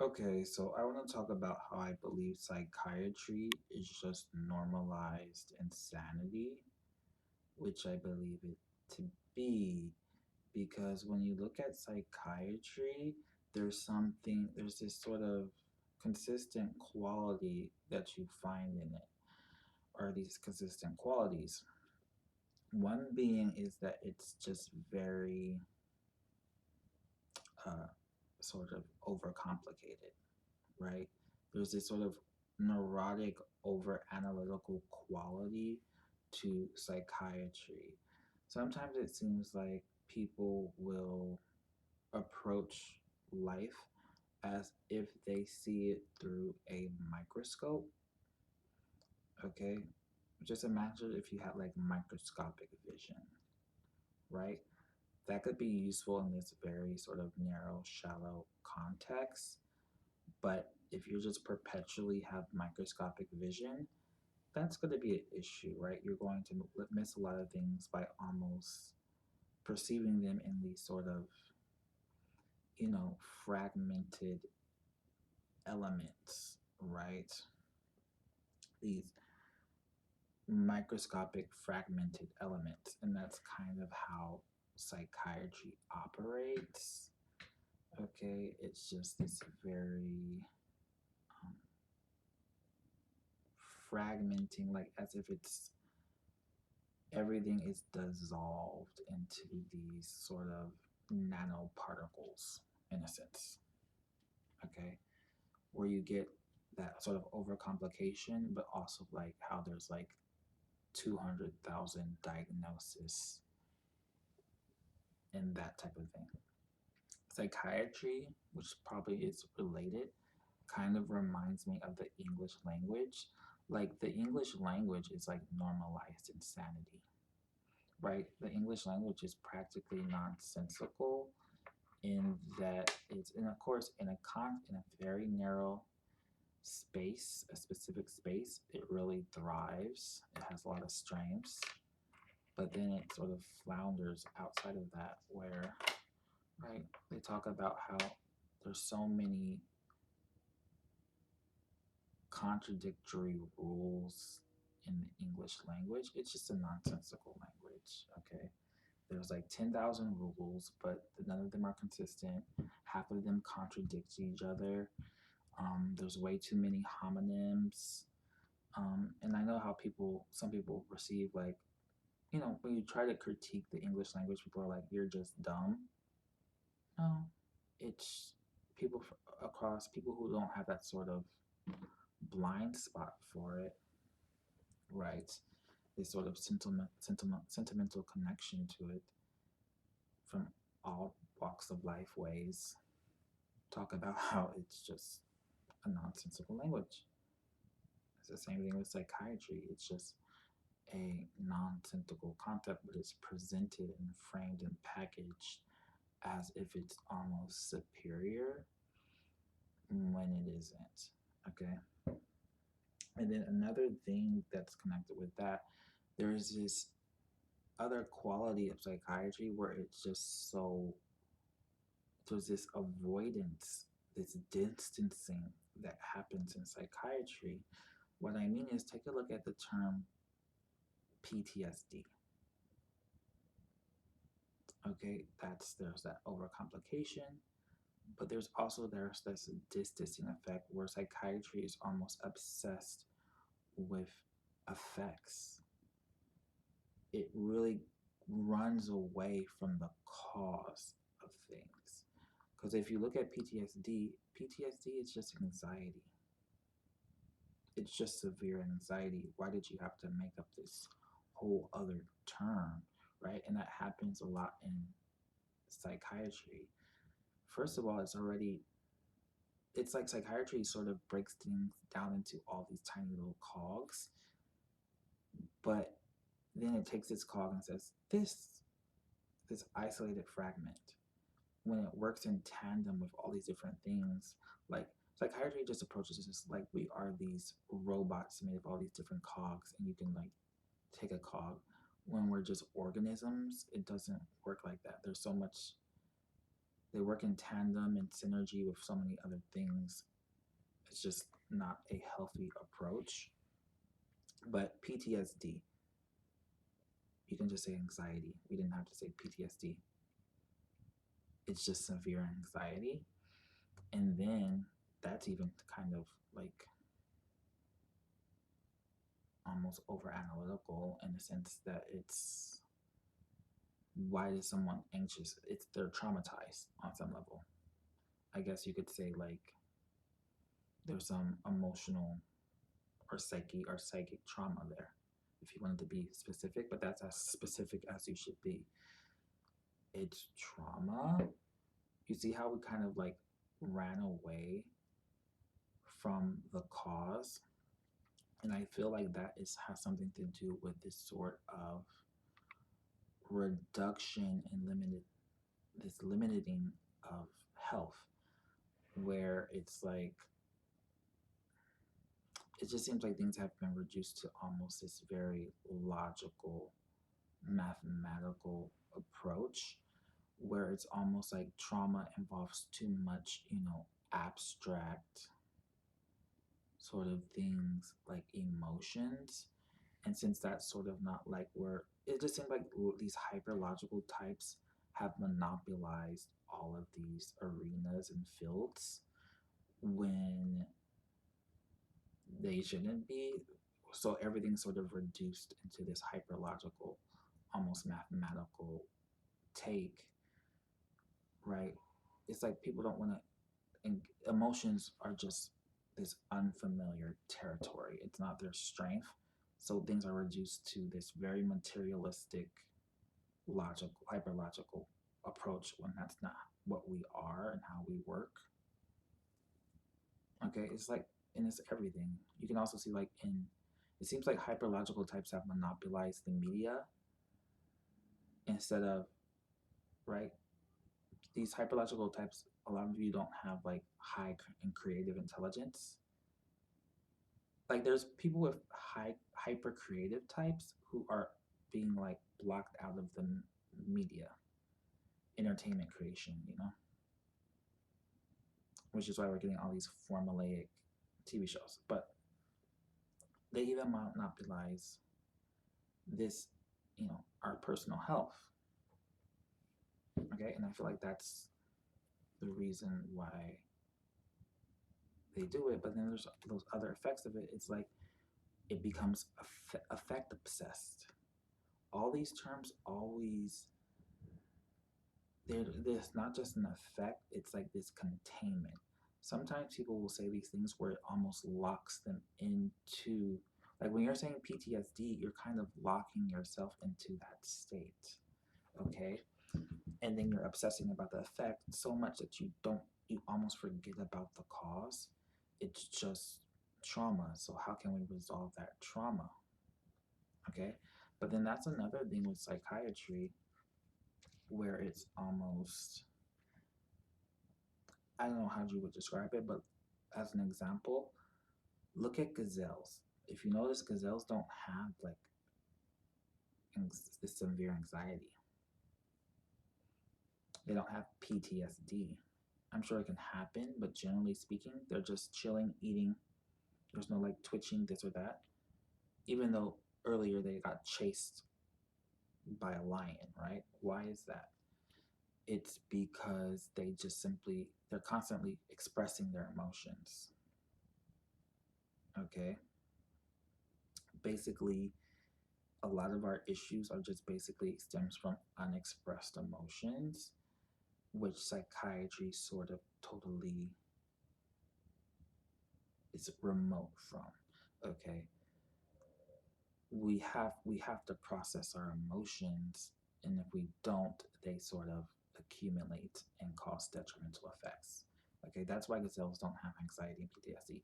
Okay, so I want to talk about how I believe psychiatry is just normalized insanity, which I believe it to be. Because when you look at psychiatry, there's this sort of consistent quality that you find in it, or these consistent qualities. One being is that it's just very uh, sort of overcomplicated, right? There's this sort of neurotic, over analytical quality to psychiatry. Sometimes it seems like people will approach life as if they see it through a microscope. Okay, just imagine if you had like microscopic vision, right? That could be useful in this very sort of narrow, shallow context. But if you just perpetually have microscopic vision, that's going to be an issue, right? You're going to miss a lot of things by almost perceiving them in these sort of, fragmented elements, right? These microscopic fragmented elements. And that's kind of how psychiatry operates. Okay, it's just this very um, fragmenting, like as if it's everything is dissolved into these sort of nanoparticles in a sense. Okay, where you get that sort of overcomplication, but also like how there's like 200,000 diagnoses and that type of thing. Psychiatry, which probably is related, kind of reminds me of the English language. Like the English language is like normalized insanity, right? The English language is practically nonsensical in that it's, and of course, in a very narrow space, a specific space, it really thrives. It has a lot of strengths, but then it sort of flounders outside of that, where, right, they talk about how there's so many contradictory rules in the English language. It's just a nonsensical language, okay? There's like 10,000 rules, but none of them are consistent. Half of them contradict each other. There's way too many homonyms. And I know how some people perceive like, when you try to critique the English language, people are like, you're just dumb. No, it's across people who don't have that sort of blind spot for it, right? This sort of sentimental connection to it from all walks of life ways talk about how it's just a nonsensical language. It's the same thing with psychiatry. It's just a nonsensical concept, but it's presented and framed and packaged as if it's almost superior when it isn't. Okay. And then another thing that's connected with that, there's this other quality of psychiatry where it's just so, there's this avoidance, this distancing that happens in psychiatry. What I mean is, take a look at the term PTSD. Okay, there's that overcomplication, but there's this distancing effect where psychiatry is almost obsessed with effects. It really runs away from the cause of things. Because if you look at PTSD is just anxiety. It's just severe anxiety. Why did you have to make up this whole other term, right? And that happens a lot in psychiatry. First of all, it's like psychiatry sort of breaks things down into all these tiny little cogs, but then it takes this cog and says, this isolated fragment, when it works in tandem with all these different things, like psychiatry just approaches this like we are these robots made of all these different cogs, and you can like take a cog. When we're just organisms, it doesn't work like that. they work in tandem and synergy with so many other things. It's just not a healthy approach. But PTSD, you can just say anxiety. We didn't have to say PTSD. It's just severe anxiety. And then that's even kind of like almost over analytical in the sense that it's why is someone anxious? It's they're traumatized on some level. I guess you could say like there's some emotional or psychic trauma there if you wanted to be specific, but that's as specific as you should be. It's trauma. You see how we kind of like ran away from the cause, and I feel like that is has something to do with this sort of reduction and limiting of health, where it's like it just seems like things have been reduced to almost this very logical, mathematical approach, where it's almost like trauma involves too much, abstract sort of things like emotions. And since that's sort of not like where it just seems like these hyperlogical types have monopolized all of these arenas and fields when they shouldn't be. So everything's sort of reduced into this hyperlogical, almost mathematical take, right? It's like people don't want to, and emotions are just this unfamiliar territory. It's not their strength. So things are reduced to this very materialistic, logical, hyperlogical approach when that's not what we are and how we work. Okay, it's like, and it's everything. You can also see like it seems like hyperlogical types have monopolized the media instead of, right? These hyperlogical types, a lot of you don't have like high and creative intelligence. Like there's people with high hyper creative types who are being like blocked out of the media, entertainment creation, which is why we're getting all these formulaic TV shows. But they even monopolize this, our personal health. Okay, and I feel like that's the reason why they do it. But then there's those other effects of it. It's like it becomes effect obsessed. All these terms always there's not just an effect, it's like this containment. Sometimes people will say these things where it almost locks them into, like when you're saying PTSD, you're kind of locking yourself into that state. Okay, and then you're obsessing about the effect so much that you almost forget about the cause. It's just trauma. So how can we resolve that trauma? Okay, but then that's another thing with psychiatry where it's almost, I don't know how you would describe it, but as an example, look at gazelles. If you notice, gazelles don't have like this severe anxiety. They don't have PTSD. I'm sure it can happen, but generally speaking, they're just chilling, eating. There's no like twitching, this or that. Even though earlier they got chased by a lion, right? Why is that? It's because they're constantly expressing their emotions. Okay. Basically, a lot of our issues are just basically stems from unexpressed emotions, which psychiatry sort of totally is remote from. Okay. We have to process our emotions, and if we don't, they sort of accumulate and cause detrimental effects. Okay, that's why gazelles don't have anxiety and PTSD.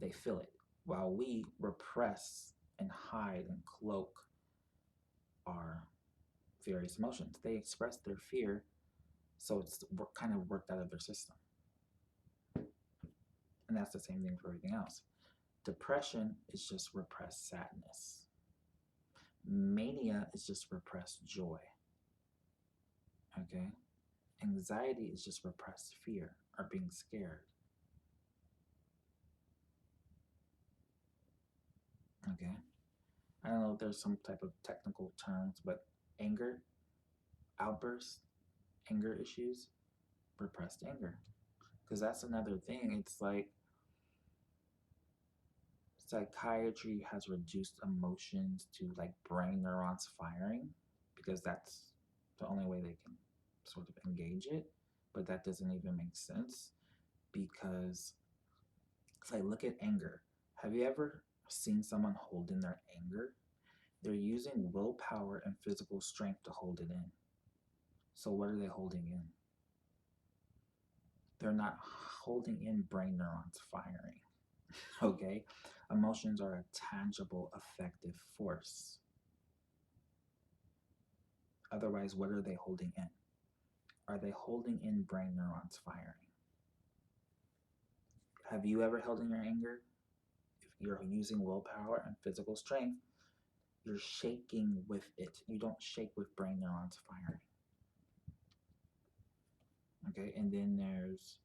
They feel it, while we repress and hide and cloak our various emotions. They express their fear, so it's kind of worked out of their system. And that's the same thing for everything else. Depression is just repressed sadness. Mania is just repressed joy. Okay? Anxiety is just repressed fear or being scared. Okay. I don't know if there's some type of technical terms, but anger, outbursts, anger issues, repressed anger. Because that's another thing. It's like psychiatry has reduced emotions to like brain neurons firing because that's the only way they can sort of engage it. But that doesn't even make sense because it's like, look at anger. Have you ever seen someone hold in their anger? They're using willpower and physical strength to hold it in. So, what are they holding in? They're not holding in brain neurons firing. Okay? Emotions are a tangible, effective force. Otherwise, what are they holding in? Are they holding in brain neurons firing? Have you ever held in your anger? If you're using willpower and physical strength, you're shaking with it. You don't shake with brain neurons firing. Okay, and then there's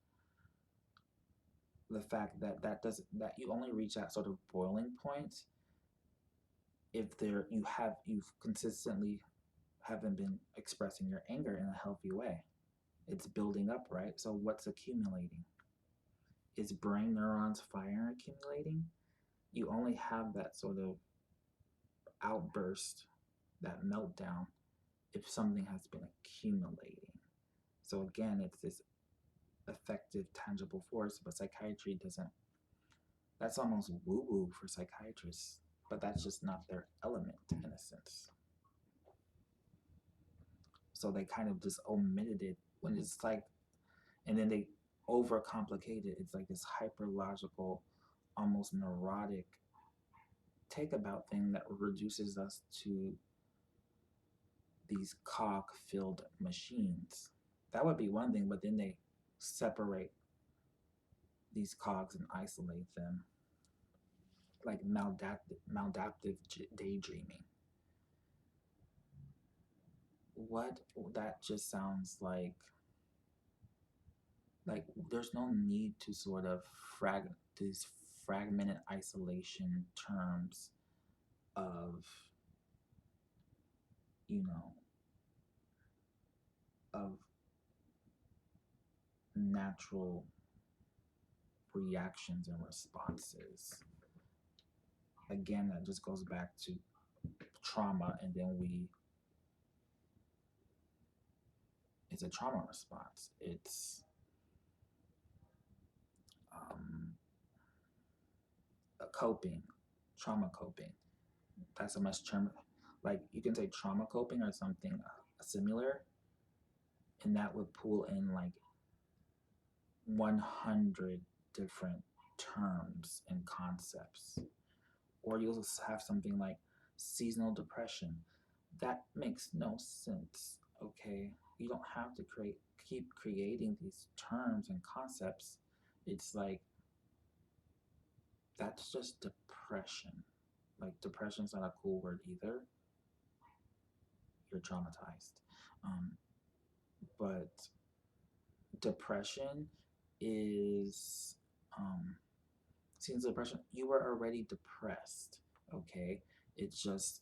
the fact that that you only reach that sort of boiling point if you've consistently haven't been expressing your anger in a healthy way. It's building up, right? So what's accumulating? Is brain neurons fire accumulating? You only have that sort of outburst, that meltdown, if something has been accumulating. So again, it's this effective, tangible force, but psychiatry doesn't. That's almost woo woo for psychiatrists, but that's just not their element in a sense. So they kind of just omitted it when it's like, and then they overcomplicate it. It's like this hyperlogical, almost neurotic take about thing that reduces us to these cog filled machines. That would be one thing, but then they separate these cogs and isolate them like maladaptive daydreaming. What that just sounds like there's no need to sort of these fragmented isolation terms of you know of natural reactions and responses. Again, that just goes back to trauma, and then it's a trauma response. It's um, a coping, trauma coping. That's a much term. Like you can say trauma coping or something similar, and that would pull in like 100 different terms and concepts. Or you'll have something like seasonal depression. That makes no sense, okay? You don't have to keep creating these terms and concepts. It's like that's just depression. Like depression's not a cool word either. You're traumatized. Um, but depression is seasonal depression. You were already depressed, okay? It's just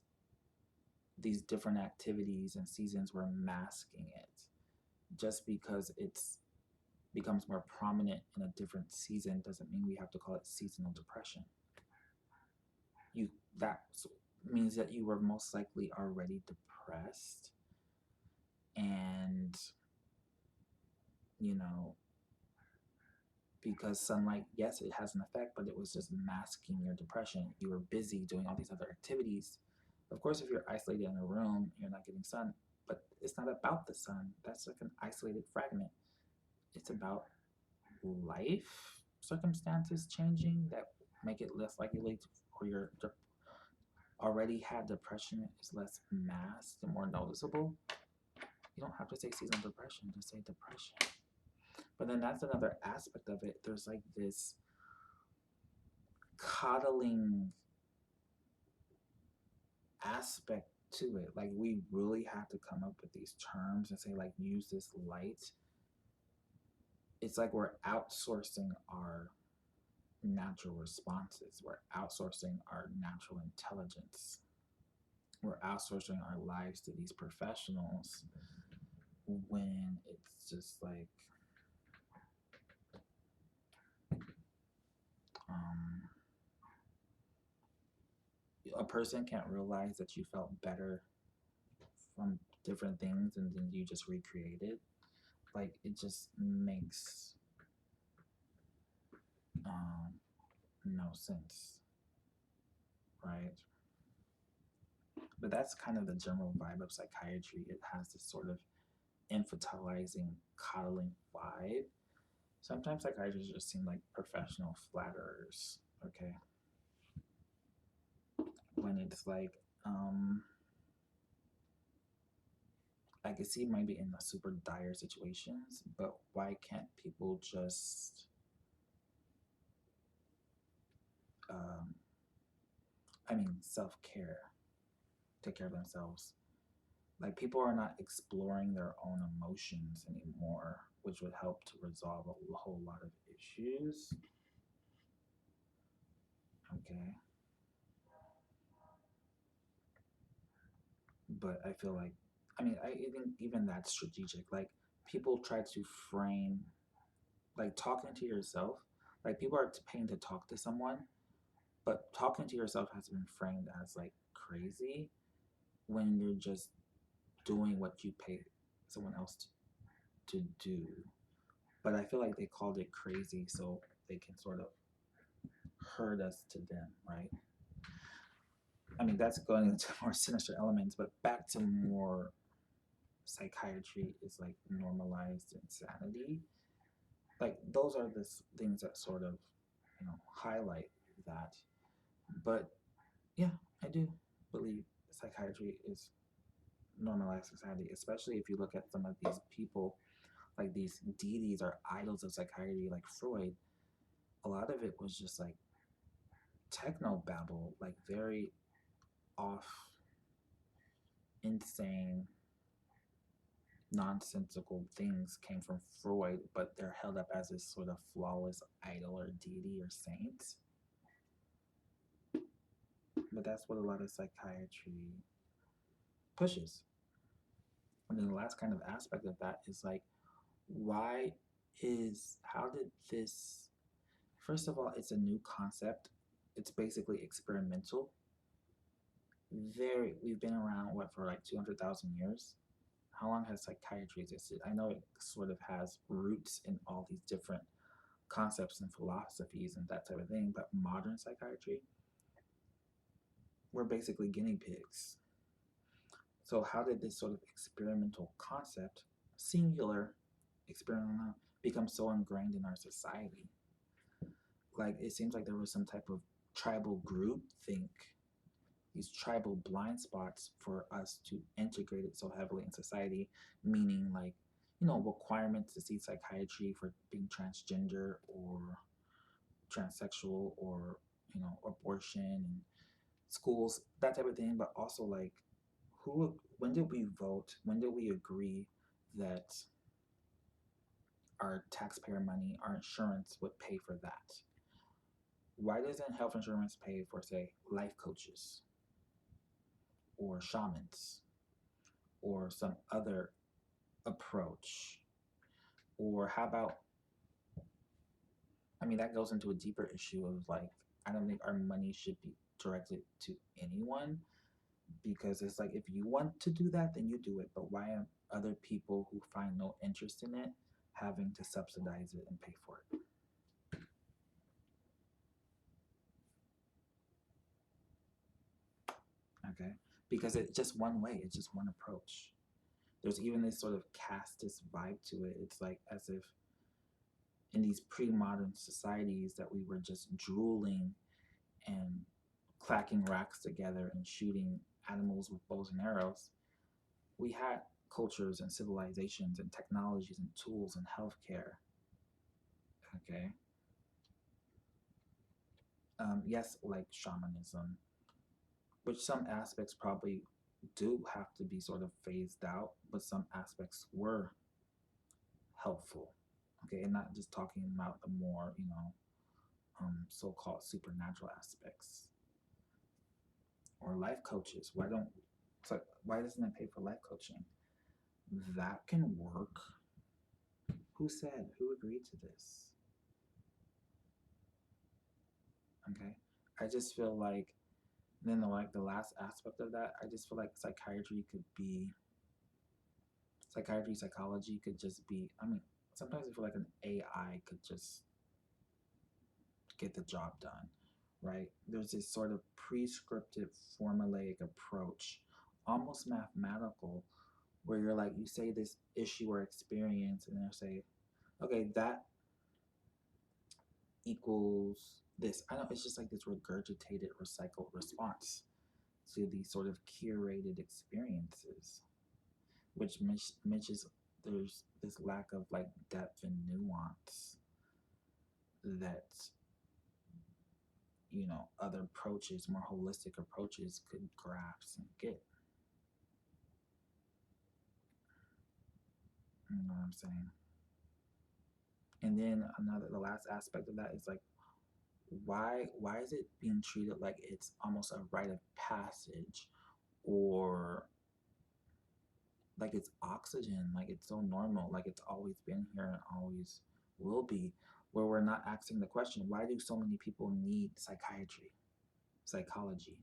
these different activities and seasons were masking it. Just because it's becomes more prominent in a different season doesn't mean we have to call it seasonal depression. You that means that you were most likely already depressed, and you know because sunlight, yes, it has an effect, but it was just masking your depression. You were busy doing all these other activities. Of course, if you're isolated in a room, you're not getting sun, but it's not about the sun. That's like an isolated fragment. It's about life circumstances changing that make it less likely to, or your already had depression is less masked and more noticeable. You don't have to say seasonal depression, just say depression. But then that's another aspect of it. There's like this coddling aspect to it. Like we really have to come up with these terms and say like use this light. It's like we're outsourcing our natural responses. We're outsourcing our natural intelligence. We're outsourcing our lives to these professionals when it's just like um, a person can't realize that you felt better from different things and then you just recreate it. Like it just makes um, no sense, right? But that's kind of the general vibe of psychiatry. It has this sort of infantilizing, coddling vibe. Sometimes psychiatrists just seem like professional flatterers, okay? When it's like, I could see maybe in the super dire situations, but why can't people just, um, self care, take care of themselves? Like people are not exploring their own emotions anymore, which would help to resolve a whole lot of issues. Okay, but I feel like, I think even that's strategic. Like people try to frame like talking to yourself. Like people are paying to talk to someone, but talking to yourself has been framed as like crazy when you're just doing what you pay someone else to do. But I feel like they called it crazy so they can sort of herd us to them, right? That's going into more sinister elements, but back to more psychiatry is like normalized insanity. Like those are the things that sort of, highlight that. But yeah, I do believe psychiatry is normalized society, especially if you look at some of these people, like these deities or idols of psychiatry, like Freud. A lot of it was just like techno babble, like very off, insane, nonsensical things came from Freud, but they're held up as this sort of flawless idol or deity or saint. But that's what a lot of psychiatry pushes. And then the last kind of aspect of that is like, how did this, first of all, it's a new concept. It's basically experimental. We've been around, what, for like 200,000 years? How long has psychiatry existed? I know it sort of has roots in all these different concepts and philosophies and that type of thing, but modern psychiatry, we're basically guinea pigs. So, how did this sort of experimental concept, singular experimental, become so ingrained in our society? Like, it seems like there was some type of tribal group think, these tribal blind spots for us to integrate it so heavily in society, meaning like, requirements to see psychiatry for being transgender or transsexual or, abortion and schools, that type of thing, but also like when did we vote? When did we agree that our taxpayer money, our insurance would pay for that? Why doesn't health insurance pay for, say, life coaches or shamans or some other approach? Or how about, that goes into a deeper issue of like, I don't think our money should be directed to anyone, because it's like if you want to do that, then you do it. But why are other people who find no interest in it having to subsidize it and pay for it? Okay, because it's just one way. It's just one approach. There's even this sort of casteist vibe to it. It's like as if in these pre-modern societies that we were just drooling and clacking racks together and shooting animals with bows and arrows. We had cultures and civilizations and technologies and tools and healthcare. Okay. Yes, like shamanism, which some aspects probably do have to be sort of phased out, but some aspects were helpful. Okay, and not just talking about the more, so-called supernatural aspects or life coaches. Why doesn't it pay for life coaching? That can work. Who said? Who agreed to this? Okay, I just feel like then the last aspect of that, I just feel like psychology could just be. I mean, sometimes I feel like an AI could just get the job done, right? There's this sort of prescriptive, formulaic approach, almost mathematical, where you're like, you say this issue or experience, and they'll say, okay, that equals this. I know it's just like this regurgitated, recycled response to these sort of curated experiences, which mentions there's this lack of like depth and nuance that other approaches, more holistic approaches, could grasp and get. You know what I'm saying? And then the last aspect of that is like, why is it being treated like it's almost a rite of passage, or like it's oxygen, like it's so normal, like it's always been here and always will be, where we're not asking the question, why do so many people need psychiatry, psychology?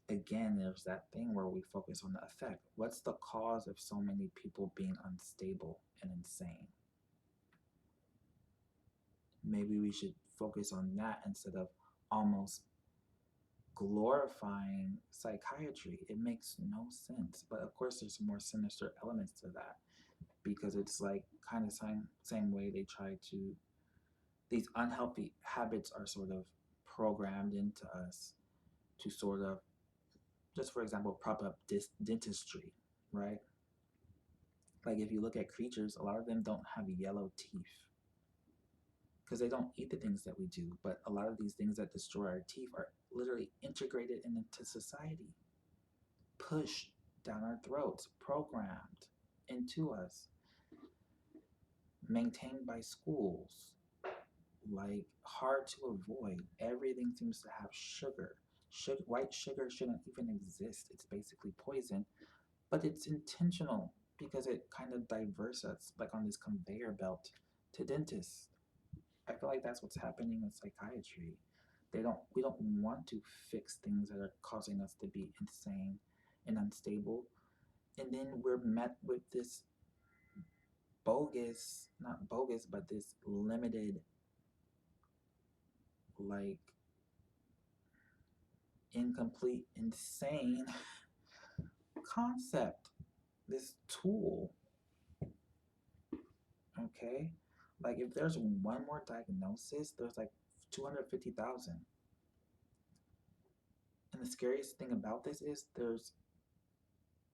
Again, there's that thing where we focus on the effect. What's the cause of so many people being unstable and insane? Maybe we should focus on that instead of almost glorifying psychiatry. It makes no sense. But of course, there's more sinister elements to that, because it's like kind of same way they try to, these unhealthy habits are sort of programmed into us to sort of, just for example, prop up dentistry, right? Like if you look at creatures, a lot of them don't have yellow teeth because they don't eat the things that we do. But a lot of these things that destroy our teeth are literally integrated into society, pushed down our throats, programmed into us, maintained by schools, like hard to avoid. Everything seems to have sugar. White sugar shouldn't even exist. It's basically poison, but it's intentional because it kind of diverts us, like on this conveyor belt, to dentists. I feel like that's what's happening with psychiatry. We don't want to fix things that are causing us to be insane and unstable. And then we're met with this bogus, not bogus, but this limited, like incomplete, insane concept, this tool. Okay? Like if there's one more diagnosis, there's like 250,000. And the scariest thing about this is there's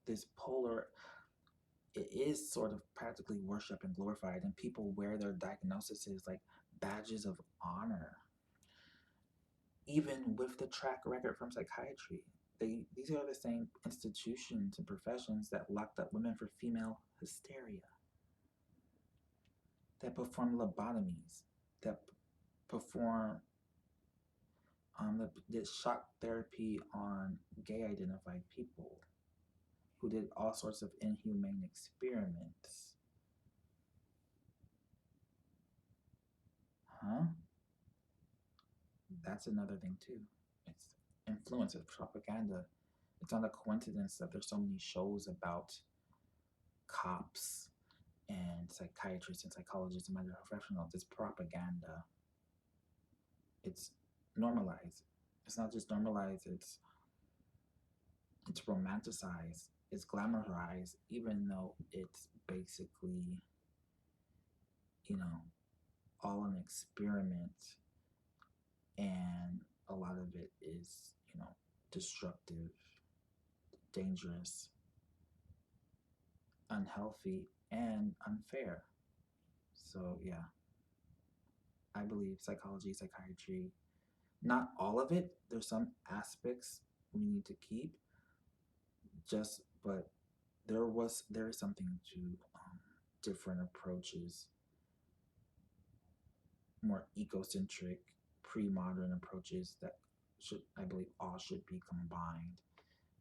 this polar, it is sort of practically worshipped and glorified, and people wear their diagnoses like badges of honor, even with the track record from psychiatry. These are the same institutions and professions that locked up women for female hysteria, that perform lobotomies, that perform did shock therapy on gay identified people, who did all sorts of inhumane experiments. Huh? That's another thing too. It's influence, it's propaganda. It's not a coincidence that there's so many shows about cops and psychiatrists and psychologists and medical professionals. It's propaganda. It's normalized. It's not just normalized, it's romanticized, it's glamorized, even though it's basically, you know, all an experiment, and a lot of it is, destructive, dangerous, unhealthy, and unfair. So, yeah, I believe psychology, psychiatry Not all of it. There's some aspects we need to keep, just but there is something to different approaches, more ecocentric, pre-modern approaches that should, I believe, all should be combined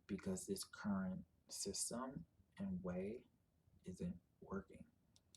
because this current system and way isn't working.